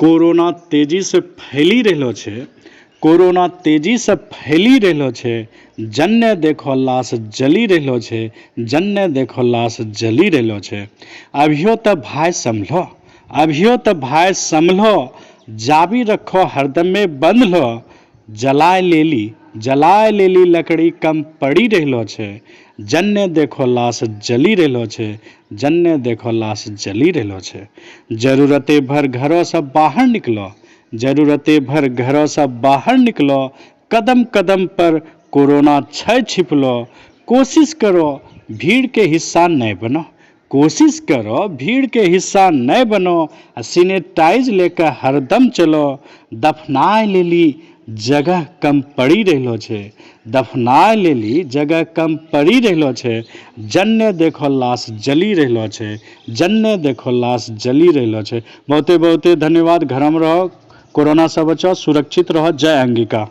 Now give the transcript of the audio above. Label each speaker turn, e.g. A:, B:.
A: Corona तेजी से फैली रहलो छै। कोरोना तेजी से फैली रहलो छै। जन्ने देखो लाश जली रहलो छै। जन्ने देखो लाश जली रहलो छै। अभियो त भाई संभलो, अभियो त भाई संभलो, जाबी रखो हरदमे बंधलो। जलाए लेली लकड़ी कम पड़ी रहलो छै। जन्ने देखो लाश जली रहलो छै। जन्ने देखो लाश जली रहलो छै। जरूरते भर घरों से बाहर निकलो, जरूरते भर घरों से बाहर निकलो। कदम कदम पर कोरोना छै छिपलो। कोशिश करो भीड़ के हिस्सा नहीं बनो, कोशिश करो भीड़ के हिस्सा नहीं बनो। सैनिटाइज लेकर हरदम चलो। दफनाए लेली जगह कम पड़ी रहलो छै। दफनाए लेली जगह कम पड़ी रहलो छै। जन्ने देखो लाश जली रहलो छै। जन्ने देखो लाश जली रहलो छै। बहुते बहुते धन्यवाद। घर में रहो, कोरोना से बचो, सुरक्षित रहो। जय अंगिका।